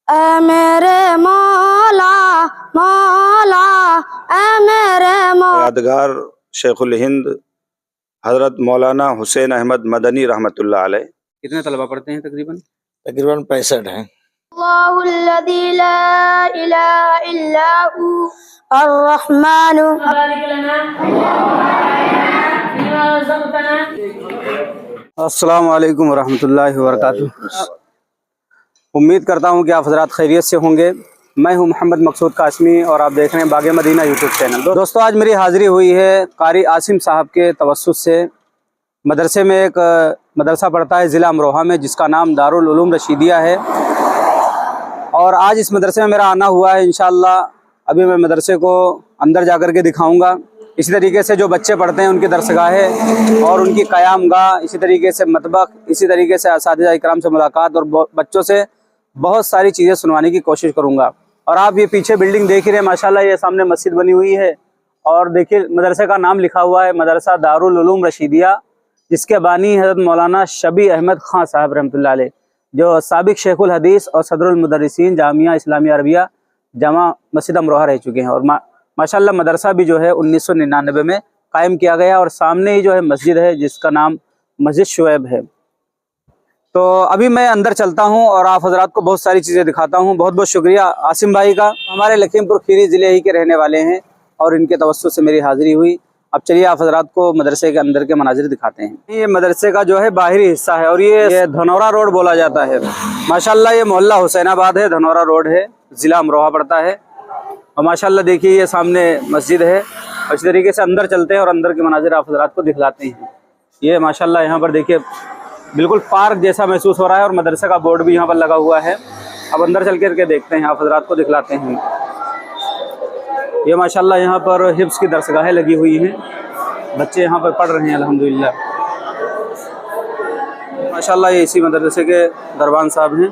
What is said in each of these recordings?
اے میرے مولا مولا اے میرے مولا۔ یادگار شیخ الہند حضرت مولانا حسین احمد مدنی رحمۃ اللہ علیہ۔ کتنے طلبہ پڑھتے ہیں تقریباً؟ تقریباً 65 ہیں۔ اللہ الذی لا الہ الا ہو الرحمن۔ السلام علیکم ورحمۃ اللہ وبرکاتہ۔ امید کرتا ہوں کہ آپ حضرات خیریت سے ہوں گے۔ میں ہوں محمد مقصود قاسمی اور آپ دیکھ رہے ہیں باغ مدینہ یوٹیوب چینل۔ دوستو آج میری حاضری ہوئی ہے قاری عاصم صاحب کے توسط سے مدرسے میں۔ ایک مدرسہ پڑھتا ہے ضلع امروہہ میں جس کا نام دارالعلوم رشیدیہ ہے، اور آج اس مدرسے میں میرا آنا ہوا ہے۔ انشاءاللہ ابھی میں مدرسے کو اندر جا کر کے دکھاؤں گا۔ اسی طریقے سے جو بچے پڑھتے ہیں ان کی درسگاہیں اور ان کی قیام گاہ، اسی طریقے سے مطبخ، اسی طریقے سے اساتذہ اکرام سے ملاقات اور بچوں سے بہت ساری چیزیں سنوانے کی کوشش کروں گا۔ اور آپ یہ پیچھے بلڈنگ دیکھ ہی رہے ہیں، ماشاءاللہ یہ سامنے مسجد بنی ہوئی ہے، اور دیکھیے مدرسے کا نام لکھا ہوا ہے مدرسہ دارالعلوم رشیدیہ، جس کے بانی حضرت مولانا شبیہ احمد خان صاحب رحمۃ اللہ علیہ، جو سابق شیخ الحدیث اور صدر المدرسین جامعہ اسلامیہ عربیہ جامع مسجد امروہہ رہ چکے ہیں۔ اور ماشاءاللہ مدرسہ بھی جو ہے 1999 میں قائم کیا گیا، اور سامنے ہی جو ہے مسجد ہے جس کا نام مسجد شعیب ہے۔ تو ابھی میں اندر چلتا ہوں اور آپ حضرات کو بہت ساری چیزیں دکھاتا ہوں۔ بہت بہت شکریہ عاصم بھائی کا، ہمارے لکھیم پور کھیری ضلع ہی کے رہنے والے ہیں، اور ان کے توسط سے میری حاضری ہوئی۔ اب چلیے آپ حضرات کو مدرسے کے اندر کے مناظر دکھاتے ہیں۔ یہ مدرسے کا جو ہے باہری حصہ ہے، اور یہ دھنورا روڈ بولا جاتا ہے۔ ماشاءاللہ یہ محلہ حسین آباد ہے، دھنورا روڈ ہے، ضلع امروہہ پڑتا ہے۔ اور ماشاءاللہ دیکھیے یہ سامنے مسجد ہے، اور اس طریقے سے اندر چلتے ہیں اور اندر کے مناظر آپ حضرات کو دکھلاتے ہیں۔ یہ ماشاءاللہ یہاں پر دیکھیے بالکل پارک جیسا محسوس ہو رہا ہے، اور مدرسے کا بورڈ بھی یہاں پر لگا ہوا ہے۔ اب اندر چل کر کے دیکھتے ہیں، آپ حضرات کو دکھلاتے ہیں۔ یہ ماشاءاللہ یہاں پر حفظ کی درسگاہیں لگی ہوئی ہیں، بچے یہاں پر پڑھ رہے ہیں الحمدللہ۔ ماشاءاللہ یہ اسی مدرسے کے دربان صاحب ہیں۔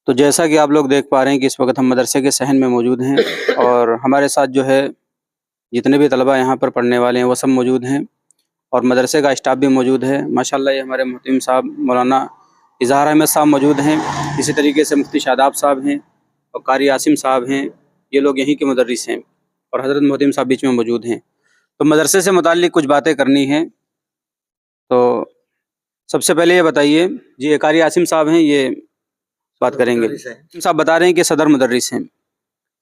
تو جیسا کہ آپ لوگ دیکھ پا رہے ہیں کہ اس وقت ہم مدرسے کے صحن میں موجود ہیں، اور ہمارے ساتھ جو ہے جتنے بھی طلبہ یہاں پر پڑھنے والے ہیں وہ سب موجود ہیں، اور مدرسے کا اسٹاف بھی موجود ہے۔ ماشاءاللہ یہ ہمارے محترم صاحب مولانا اظہار احمد صاحب موجود ہیں، اسی طریقے سے مفتی شاداب صاحب ہیں، اور قاری عاصم صاحب ہیں، یہ لوگ یہیں کے مدرس ہیں، اور حضرت محترم صاحب بیچ میں موجود ہیں۔ تو مدرسے سے متعلق کچھ باتیں کرنی ہیں۔ تو سب سے پہلے یہ بتائیے، جی قاری عاصم صاحب ہیں، یہ بات کریں گے۔ صاحب بتا رہے ہیں کہ صدر مدرس ہیں۔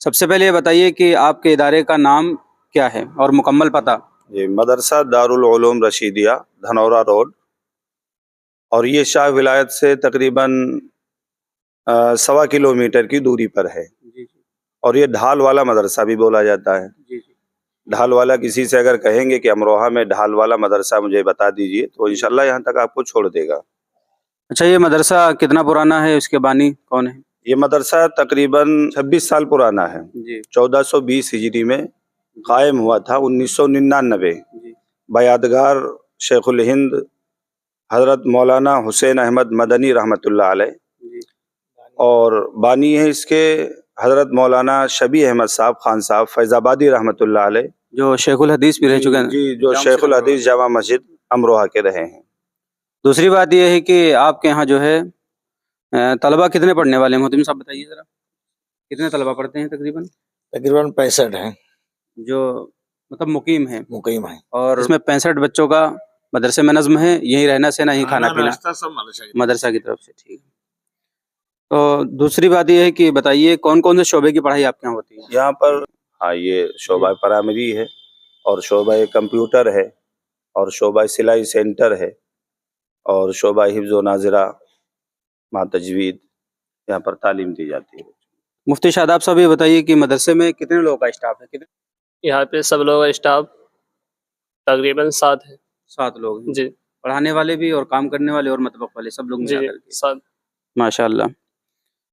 سب سے پہلے یہ بتائیے کہ آپ کے ادارے کا نام کیا ہے اور مکمل پتہ؟ جی مدرسہ دارالعلوم رشیدیہ، دھنورا روڈ، اور یہ شاہ ولایت سے تقریباً 1.25 کلومیٹر کی دوری پر ہے، اور یہ ڈھال والا مدرسہ بھی بولا جاتا ہے۔ ڈھال والا، کسی سے اگر کہیں گے کہ امروہہ میں ڈھال والا مدرسہ مجھے بتا دیجئے تو انشاءاللہ یہاں تک آپ کو چھوڑ دے گا۔ اچھا، یہ مدرسہ کتنا پرانا ہے، اس کے بانی کون ہے؟ یہ مدرسہ تقریباً 26 سال پرانا ہے، 1420 ہجری میں قائم ہوا تھا، 1999 بیادگار شیخ الہند حضرت مولانا حسین احمد مدنی رحمۃ اللہ علیہ، اور بانی ہے اس کے حضرت مولانا شبیہ احمد صاحب خان صاحب فیض آبادی رحمۃ اللہ علیہ، جو شیخ الحدیث بھی رہ چکے ہیں۔ جی جو شیخ الحدیث جامع مسجد امروہہ کے رہے ہیں۔ دوسری بات یہ ہے کہ آپ کے یہاں جو ہے طلبہ کتنے پڑھنے والے ہیں؟ محترم صاحب بتائیے ذرا، کتنے طلبہ پڑھتے ہیں تقریباً؟ تقریباً 65 ہیں جو مطلب مقیم ہیں، مقیم ہیں، اور اس میں 65 بچوں کا مدرسے میں نظم ہے، یہی رہنا سہنا، یہی کھانا پینا مدرسہ کی طرف سے، ٹھیک ہے۔ تو دوسری بات یہ ہے کہ بتائیے کون کون سے شعبے کی پڑھائی آپ کے یہاں ہوتی ہے؟ یہاں پر یہ شعبہ پرائمری ہے، اور شعبہ کمپیوٹر ہے، اور شعبہ سلائی سینٹر ہے، اور شعبہ حفظ و ناظرہ مع تجوید، یہاں پر تعلیم دی جاتی ہے۔ مفتی شاداب صاحب یہ بتائیے کہ مدرسے میں کتنے لوگوں کا اسٹاف ہے؟ یہاں پہ سب لوگوں کا اسٹاف تقریباً 7 ہے۔ 7 لوگ ہیں، جی پڑھانے والے بھی اور کام کرنے والے اور مطبخ والے سب لوگ ملا جی کر کے۔ 7۔ ماشاء اللہ۔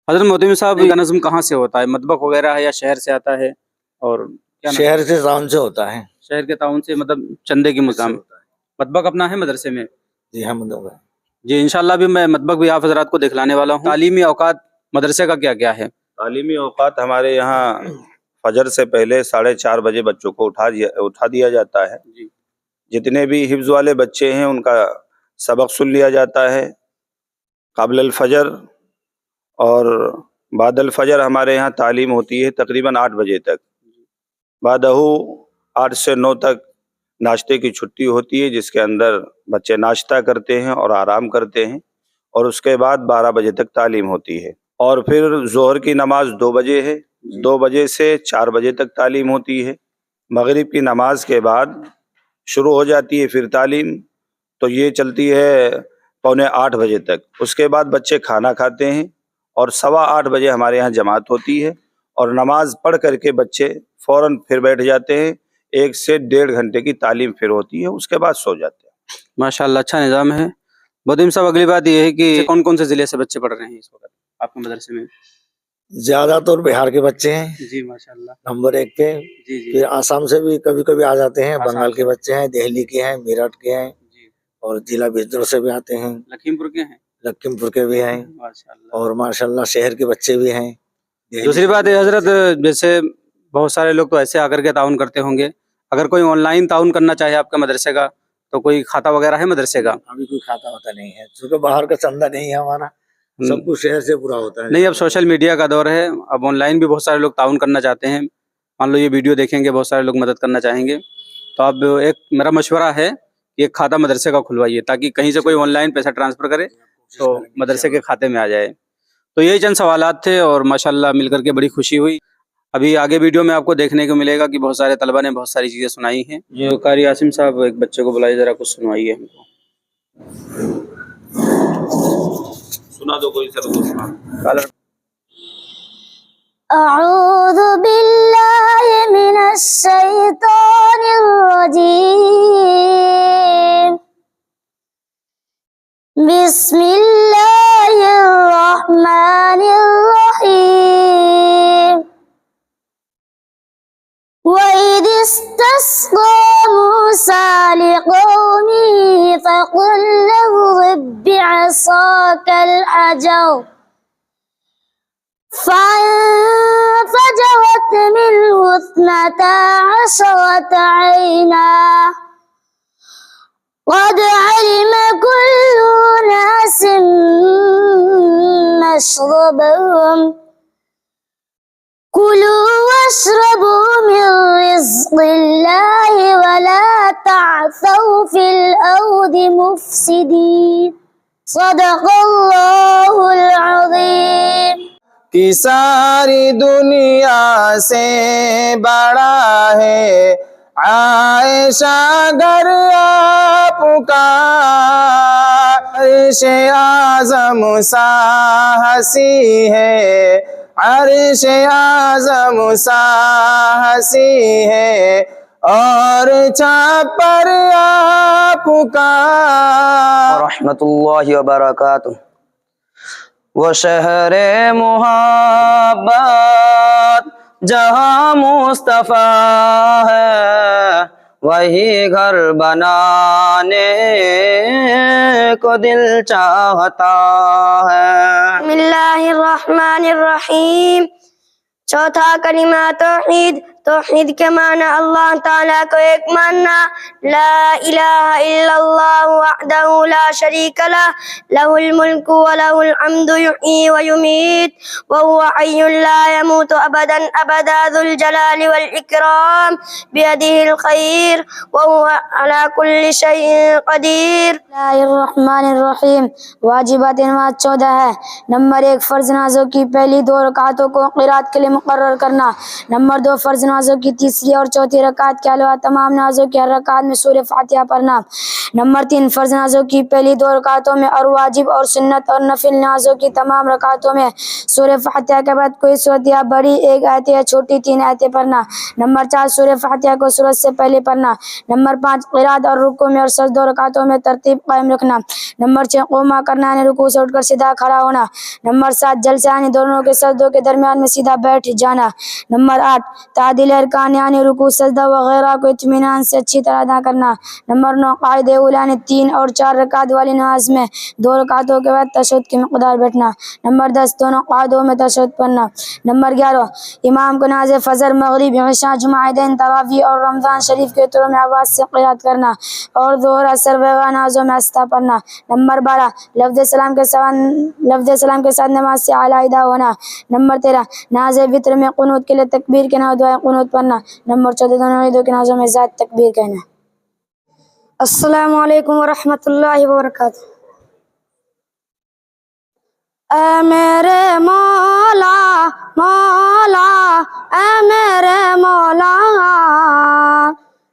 حضرت محترم صاحب کا نظم کہاں سے ہوتا ہے؟ مطبخ وغیرہ ہے یا شہر سے آتا ہے؟ اور کیا شہر سے تعاون سے ہوتا ہے، شہر کے تعاون سے، مطلب چندے کی مقام؟ مطبخ اپنا ہے مدرسے میں؟ جی ہم لوگ ہیں۔ جی انشاءاللہ بھی میں مطبخ بھی آپ حضرات کو دکھلانے والا ہوں۔ تعلیمی اوقات مدرسے کا کیا کیا ہے؟ تعلیمی اوقات ہمارے یہاں فجر سے پہلے 4:30 بجے بچوں کو اٹھا دیا جاتا ہے۔ جتنے بھی حفظ والے بچے ہیں ان کا سبق سن لیا جاتا ہے قبل الفجر، اور بعد الفجر ہمارے یہاں تعلیم ہوتی ہے تقریباً 8 بجے تک. بعدہو 8 سے 9 تک ناشتے کی چھٹی ہوتی ہے، جس کے اندر بچے ناشتہ کرتے ہیں اور آرام کرتے ہیں، اور اس کے بعد 12 بجے تک تعلیم ہوتی ہے. اور پھر ظہر کی نماز 2 بجے ہے، 2 بجے سے 4 بجے تک تعلیم ہوتی ہے. مغرب کی نماز کے بعد شروع ہو جاتی ہے پھر تعلیم، تو یہ چلتی ہے 7:45 بجے تک. اس کے بعد بچے کھانا کھاتے ہیں اور 8:15 بجے ہمارے یہاں جماعت ہوتی ہے، اور نماز پڑھ کر کے بچے فوراً پھر بیٹھ جاتے ہیں. 1 سے 1.5 گھنٹے کی تعلیم پھر ہوتی ہے، اس کے بعد سو جاتے ہیں. ماشاءاللہ اچھا نظام ہے. بدیم صاحب اگلی بات یہ ہے کہ کون کون سے ضلع سے بچے پڑھ رہے ہیں اس وقت آپ کے مدرسے میں؟ زیادہ طور بہار کے بچے ہیں جی ماشاءاللہ. نمبر 1 پہ. جی جی پھر آسام سے بھی کبھی کبھی آ جاتے ہیں، آسام بنگال کے بچے ہیں، دہلی کے ہیں، میرٹھ کے ہیں، جی. اور ضلع بجنور سے بھی آتے ہیں، لکھیم پور کے ہیں لکھیم پور کے بھی ہیں، ماشاءاللہ. اور ماشاءاللہ شہر کے بچے بھی ہیں. دوسری بات ہے حضرت، جیسے بہت سارے لوگ تو ایسے آ کر کے تعاون کرتے ہوں گے، اگر کوئی آن لائن تعاون کرنا چاہے آپ کے مدرسے کا تو کوئی کھاتہ وغیرہ ہے مدرسے کا؟ ابھی کوئی کھاتا ہوتا نہیں ہے، کیونکہ باہر کا چندہ نہیں ہے ہمارا، سب کچھ شہر سے پورا ہوتا ہے. نہیں، اب سوشل میڈیا کا دور ہے، اب آن لائن بھی بہت سارے لوگ تعاون کرنا چاہتے ہیں. مان لو یہ ویڈیو دیکھیں گے، بہت سارے لوگ مدد کرنا چاہیں گے، تو اب ایک میرا مشورہ ہے کہ ایک کھاتہ مدرسے کا کھلوائیے، تاکہ کہیں سے کوئی آن لائن پیسہ ٹرانسفر کرے تو مدرسے کے کھاتے میں آ جائے. تو یہی چند سوالات تھے، اور ماشاءاللہ مل کر کے بڑی خوشی ہوئی. ابھی آگے ویڈیو میں آپ کو دیکھنے کو ملے گا کہ بہت سارے طلبہ نے بہت ساری چیزیں سنائی ہیں. جو قاری عاصم صاحب ایک بچے کو بلائیے، ذرا کچھ سنوائیے ہم کو. سنا دو کوئی سر سنا. أعوذ بالله من الشيطان الرجيم. بسم الله الرحمن الرحيم. وإذ استسقى موسى لقومه فقل له اضرب بعصاك الحجر فانفجرت منه 12 عينا قد علم كل أناس مشربهم كلوا واشربوا من رزق الله ولا تعثوا في الأرض مفسدين. صدق الله العظيم. کہ ساری دنیا سے بڑا ہے عائشہ گر آپ کا، عرش اعظم سا ہنسی ہے، عرش اعظم سا ہنسی ہے، اور چھپر آپ کا. رحمت اللہ وبرکاتہ. وہ شہر محبت جہاں مصطفیٰ ہے، وہی گھر بنانے کو دل چاہتا ہے. بسم اللہ الرحمن الرحیم. چوتھا کلمہ توحید. توحید کے معنی اللہ تعالیٰ کو ایک ماننا. لا الہ الا اللہ وحدہ لا شریک لہ، لہ الملک ولہ الحمد یحیی ویمیت وہو حی لا یموت ابدا ابدا ذو الجلال والاکرام بیدہ الخیر وہو علی کل شیء قدیر. بسم اللہ الرحمن الرحیم. واجبات نماز 14 ہے. نمبر 1 فرض نمازوں کی پہلی 2 رکعتوں کو قرات کے لیے مقرر کرنا. نمبر 2 فرض نمازوں کی تیسری اور چوتھی رکعت کے علاوہ تمام نمازوں کی ہر رکعت میں سورہ فاتحہ پڑھنا. نمبر 3 فرض نمازوں کی پہلی 2 رکعتوں میں اور واجب اور سنت اور نفل نمازوں کی تمام رکعتوں میں سورہ فاتحہ کے بعد کوئی صورت یا بڑی 1 آیت یا چھوٹی 3 آیتیں پڑھنا. نمبر 4 سورہ فاتحہ کو سورت سے پہلے پڑھنا. نمبر 5 قرات اور رکوع میں اور سجدہ رکعتوں میں ترتیب قائم رکھنا. نمبر 6 قوما کرنا یعنی رکوع سے اٹھ کر سیدھا کھڑا ہونا. نمبر 7 جلسہ یعنی دونوں کے سجدوں کے درمیان میں سیدھا بیٹھ جانا. نمبر 8 تعدیل باقی ارکان یعنی رکوع سجدہ وغیرہ کو اطمینان سے اچھی طرح ادا کرنا۔ نمبر 9 قاعدہ اولیٰ یعنی 3 اور 4 رکعت والی نماز میں 2 رکعتوں کے بعد تشہد کی مقدار بیٹھنا۔ نمبر 10 دونوں قاعدوں میں تشہد پڑھنا۔ نمبر 11 امام کو نماز فجر، مغرب، عشاء، جمعہ، عیدین، تراویح اور رمضان شریف کے وتروں میں آواز سے قرات کرنا اور ظہر، عصر وغیرہ نمازوں میں آہستہ پڑھنا۔ نمبر 12 لفظ سلام کے ساتھ نماز سے علیحدہ ہونا۔ نمبر 13 نماز وتر میں قنوت کے لیے تکبیر کے نام دعائے قنوت پڑھنا۔ نمبر 14 دونوں عیدوں کی نمازوں میں زیادہ تکبیر کہنا۔ السلام علیکم ورحمۃ اللہ وبرکاتہ۔ اے میرے مولا مولا، اے میرے مولا،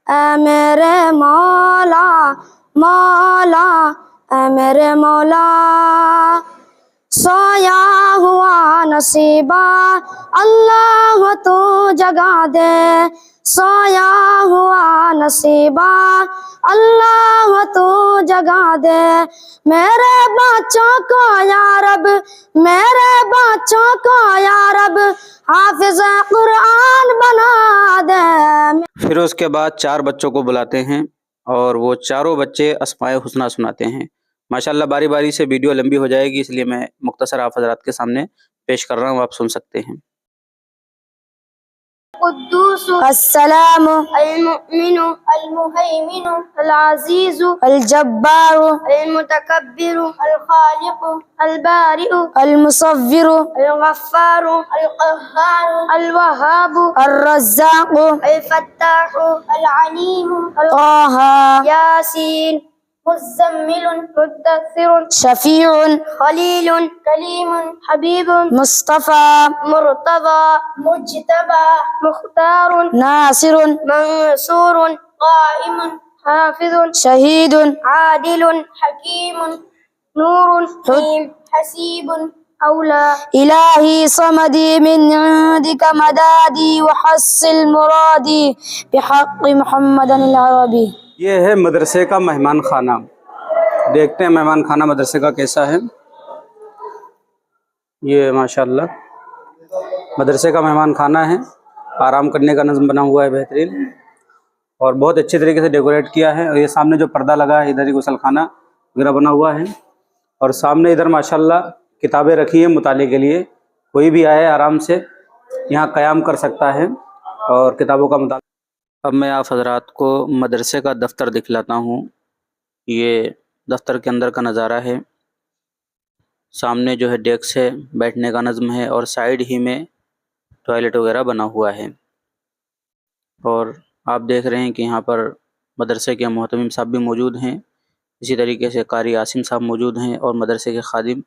اے میرے مولا مولا، اے میرے مولا، سویا ہوا نصیبہ اللہ تو جگا دے، سویا ہوا نصیبہ اللہ تو جگا دے، میرے بچوں کو یا رب، میرے بچوں کو یا رب حافظ قرآن بنا دے۔ پھر اس کے بعد 4 بچوں کو بلاتے ہیں اور وہ چاروں بچے اسماء الحسنی سناتے ہیں۔ ماشاءاللہ باری باری سے ویڈیو لمبی ہو جائے گی، اس لیے میں مختصر آپ حضرات کے سامنے پیش کر رہا ہوں، آپ سن سکتے ہیں۔ القدوس السلام المؤمن المهيمن العزيز الجبار المتكبر الخالق البارئ المصور الغفار القهار الوهاب الرزاق الفتاح العليم القهار ياسين مزمل مدثر شفيع خليل كليم حبيب مصطفى مرتضى مجتبى مختار ناصر منصور قائم حافظ شهيد عادل حكيم نور حسيب أولى إلهي صمدي من عندك مدادي وحصل مرادي بحق محمد العربي۔ یہ ہے مدرسے کا مہمان خانہ، دیکھتے ہیں مہمان خانہ مدرسے کا کیسا ہے۔ یہ ماشاءاللہ مدرسے کا مہمان خانہ ہے، آرام کرنے کا نظم بنا ہوا ہے بہترین، اور بہت اچھے طریقے سے ڈیکوریٹ کیا ہے۔ اور یہ سامنے جو پردہ لگا ہے ادھر ہی غسل خانہ وغیرہ بنا ہوا ہے، اور سامنے ادھر ماشاءاللہ کتابیں رکھی ہیں مطالعے کے لیے، کوئی بھی آئے آرام سے یہاں قیام کر سکتا ہے اور کتابوں کا مطالعہ۔ اب میں آپ حضرات کو مدرسے کا دفتر دکھلاتا ہوں۔ یہ دفتر کے اندر کا نظارہ ہے، سامنے جو ہے ڈیسک ہے، بیٹھنے کا نظم ہے، اور سائیڈ ہی میں ٹوائلٹ وغیرہ بنا ہوا ہے۔ اور آپ دیکھ رہے ہیں کہ یہاں پر مدرسے کے محتمم صاحب بھی موجود ہیں، اسی طریقے سے قاری عاصم صاحب موجود ہیں، اور مدرسے کے خادم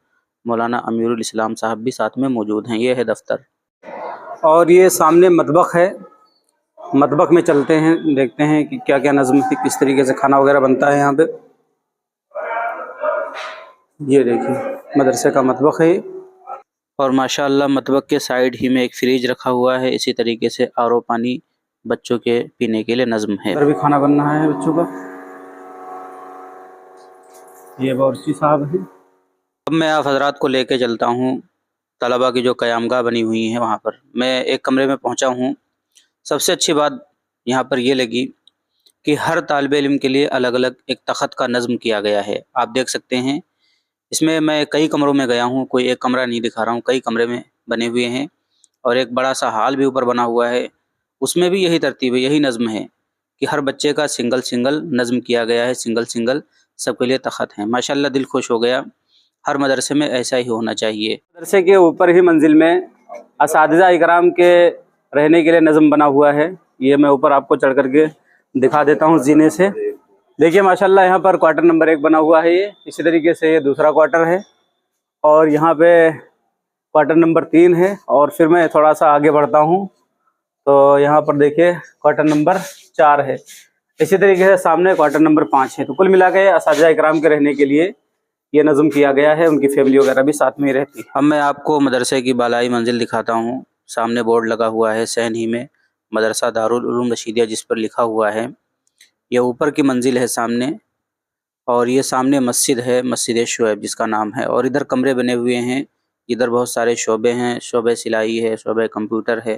مولانا امیر الاسلام صاحب بھی ساتھ میں موجود ہیں۔ یہ ہے دفتر، اور یہ سامنے مطبخ ہے، مطبخ میں چلتے ہیں، دیکھتے ہیں کہ کیا کیا نظم ہے، کس طریقے سے کھانا وغیرہ بنتا ہے یہاں پہ۔ یہ دیکھیں مدرسے کا مطبخ ہے، اور ماشاءاللہ مطبخ کے سائیڈ ہی میں ایک فریج رکھا ہوا ہے، اسی طریقے سے RO پانی بچوں کے پینے کے لیے نظم ہے۔ ادھر بھی کھانا بن رہا ہے بچوں کا۔ یہ باورچی صاحب ہیں۔ اب میں آپ حضرات کو لے کے چلتا ہوں طلبہ کی جو قیام گاہ بنی ہوئی ہیں وہاں پر۔ میں ایک کمرے میں پہنچا ہوں۔ سب سے اچھی بات یہاں پر یہ لگی کہ ہر طالب علم کے لیے الگ الگ ایک تخت کا نظم کیا گیا ہے، آپ دیکھ سکتے ہیں۔ اس میں کئی کمروں میں گیا ہوں، کوئی ایک کمرہ نہیں دکھا رہا ہوں، کئی کمرے میں بنے ہوئے ہیں، اور ایک بڑا سا ہال بھی اوپر بنا ہوا ہے، اس میں بھی یہی ترتیب ہے، یہی نظم ہے کہ ہر بچے کا سنگل سنگل نظم کیا گیا ہے، سنگل سنگل سب کے لیے تخت ہیں۔ ماشاءاللہ دل خوش ہو گیا، ہر مدرسے میں ایسا ہی ہونا چاہیے۔ مدرسے کے اوپر ہی منزل میں اساتذہ اکرام کے رہنے کے لیے نظم بنا ہوا ہے، یہ میں اوپر آپ کو چڑھ کر کے دکھا دیتا ہوں زینے سے۔ دیکھیے ماشاءاللہ یہاں پر کوارٹر نمبر 1 بنا ہوا ہے، یہ اسی طریقے سے یہ دوسرا کوارٹر ہے، اور یہاں پہ کوارٹر نمبر 3 ہے، اور پھر میں تھوڑا سا آگے بڑھتا ہوں تو یہاں پر دیکھیے کوارٹر نمبر 4 ہے، اسی طریقے سے سامنے کوارٹر نمبر 5 ہے۔ تو کل ملا کے اساتذہ اکرام کے رہنے کے لیے یہ نظم کیا گیا ہے، ان کی فیملی وغیرہ بھی ساتھ میں ہی رہتی ہے۔ اب میں آپ کو مدرسے کی بالائی منزل دکھاتا ہوں۔ سامنے بورڈ لگا ہوا ہے سین ہی میں مدرسہ دارالعلوم رشیدیہ، جس پر لکھا ہوا ہے۔ یہ اوپر کی منزل ہے سامنے، اور یہ سامنے مسجد ہے، مسجد شعیب جس کا نام ہے، اور ادھر کمرے بنے ہوئے ہیں، ادھر بہت سارے شعبے ہیں، شعبہ سلائی ہے، شعبہ کمپیوٹر ہے،